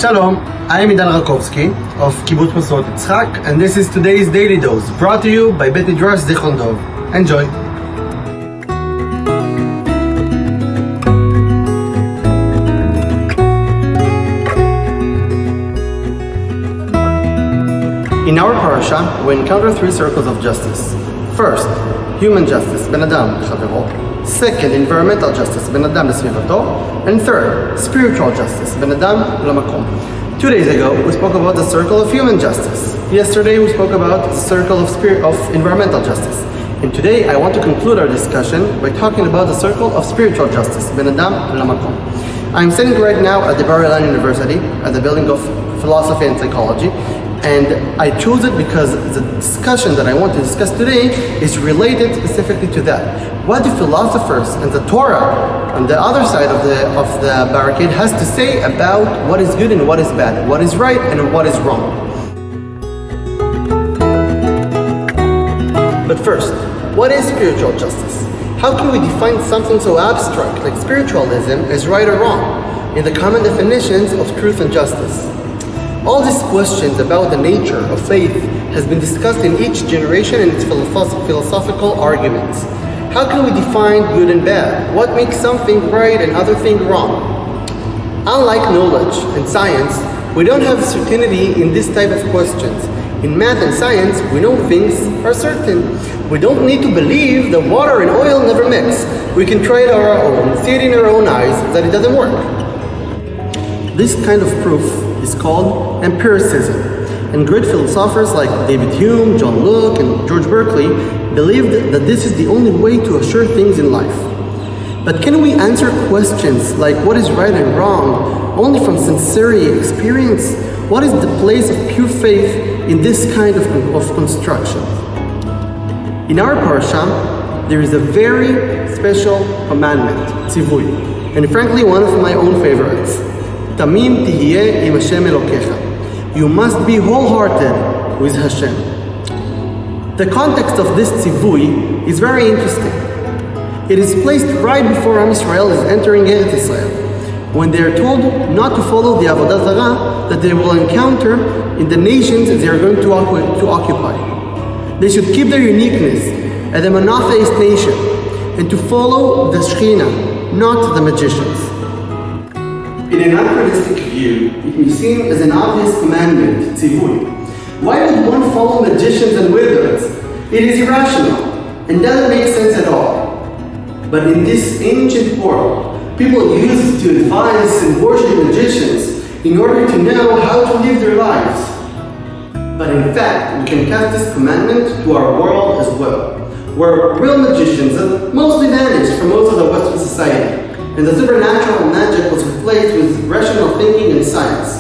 Shalom, I am Idan Rakovsky of Kibbutz Masot Yitzchak, and this is today's Daily Dose, brought to you by Bet Midrash Zichron Dov. Enjoy! In our parasha, we encounter three circles of justice. First, human justice, Ben Adam L'Chavero. Second, environmental justice, Ben Adam L'Svivato. And third, spiritual justice, Ben Adam L'Makom. 2 days ago, we spoke about the circle of human justice. Yesterday, we spoke about the circle of environmental justice. And today, I want to conclude our discussion by talking about the circle of spiritual justice, Ben Adam L'Makom. I'm sitting right now at the Bar Ilan University, at the building of philosophy and psychology. And I chose it because the discussion that I want to discuss today is related specifically to that. What the philosophers and the Torah on the other side of the barricade has to say about what is good and what is bad, what is right and what is wrong. But first, what is spiritual justice? How can we define something so abstract like spiritualism as right or wrong in the common definitions of truth and justice? All these questions about the nature of faith has been discussed in each generation in its philosophical arguments. How can we define good and bad? What makes something right and other thing wrong? Unlike knowledge and science, we don't have certainty in this type of questions. In math and science, we know things are certain. We don't need to believe that water and oil never mix. We can try it on our own, see it in our own eyes that it doesn't work. This kind of proof is called empiricism, and great philosophers like David Hume, John Locke, and George Berkeley believed that this is the only way to assure things in life. But can we answer questions like what is right and wrong only from sincerity experience? What is the place of pure faith in this kind of construction? In our parasha, there is a very special commandment, tzivui, and frankly one of my own favorites. Tamim tihiyeh im Hashem Elokecha. You must be wholehearted with Hashem. The context of this tzivui is very interesting. It is placed right before Am Yisrael is entering Eretz Yisrael, when they are told not to follow the Avodah Zarah that they will encounter in the nations they are going to occupy. They should keep their uniqueness as a monotheist nation and to follow the Shekhinah, not the magicians. In an anachronistic view, it may seem as an obvious commandment, tzivui. Why would one follow magicians and wizards? It is irrational and doesn't make sense at all. But in this ancient world, people used to advise and worship magicians in order to know how to live their lives. But in fact, we can cast this commandment to our world as well, where real magicians have mostly vanished from most of the Western society, and the supernatural magic was replaced with rational thinking and science.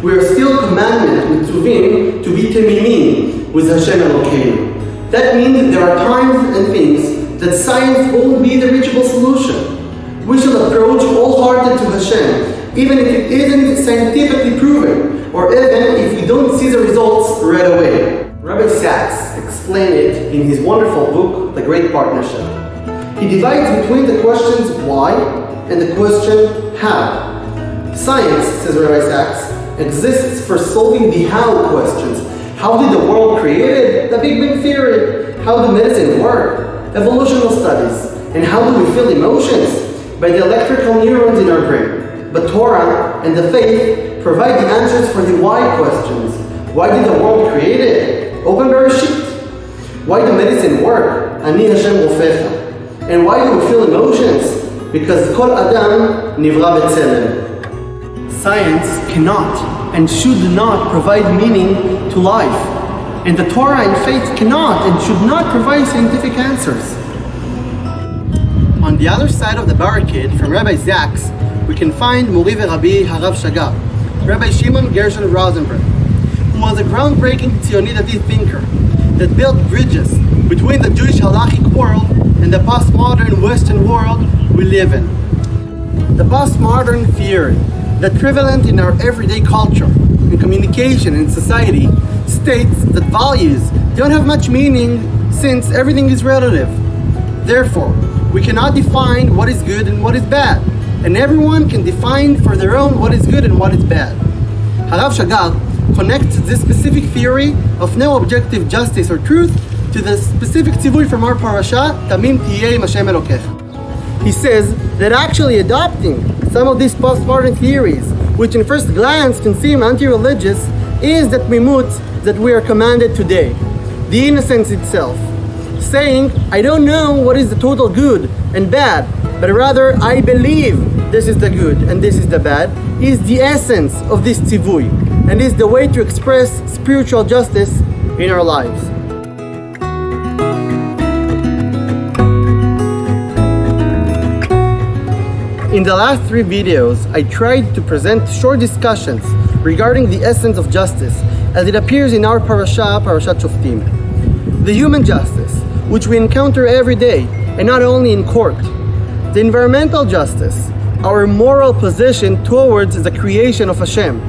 We are still commanded with Tuvim to be temimim with Hashem Elokeinu. That means that there are times and things that science won't be the reachable solution. We shall approach wholehearted to Hashem, even if it isn't scientifically proven, or even if we don't see the results right away. Rabbi Sachs explained it in his wonderful book, The Great Partnership. He divides between the questions why and the question how. Science, says Rabbi Sachs, exists for solving the how questions. How did the world created? The Big Bang Theory. How do medicine work? Evolutional studies. And how do we feel emotions? By the electrical neurons in our brain. But Torah and the faith provide the answers for the why questions. Why did the world created? Open Bereshit. Why do medicine work? Ani Hashem Rofecha. And why do we feel emotions? Because Kol Adam Nivra B'Tzelem. Science cannot and should not provide meaning to life. And the Torah and faith cannot and should not provide scientific answers. On the other side of the barricade, from Rabbi Sachs, we can find Mori V'Rabbi Harav Shagar, Rabbi Shimon Gershon Rosenberg, who was a groundbreaking Tzionit Dati thinker that built bridges between the Jewish halachic world and the postmodern Western world we live in. The postmodern theory that prevalent in our everyday culture, in communication, and society states that values don't have much meaning since everything is relative. Therefore, we cannot define what is good and what is bad, and everyone can define for their own what is good and what is bad. Harav Shagar connects this specific theory of no objective justice or truth to the specific tzivui from our parasha, Tamim Tiyeh Im Hashem Elokecha. He says that actually adopting some of these postmodern theories, which in first glance can seem anti-religious, is that mimut that we are commanded today, the innocence itself. Saying, I don't know what is the total good and bad, but rather I believe this is the good and this is the bad, is the essence of this tzivui, and is the way to express spiritual justice in our lives. In the last 3 videos, I tried to present short discussions regarding the essence of justice as it appears in our parasha, Parashat Shoftim. The human justice, which we encounter every day, and not only in court. The environmental justice, our moral position towards the creation of Hashem.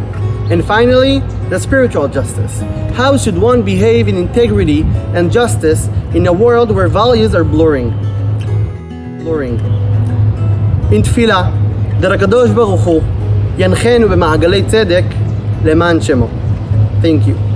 And finally, the spiritual justice. How should one behave in integrity and justice in a world where values are blurring? In tefillah, that HaKadosh Baruch Hu ינכנו במעגלי צדק למען שמו. Thank you.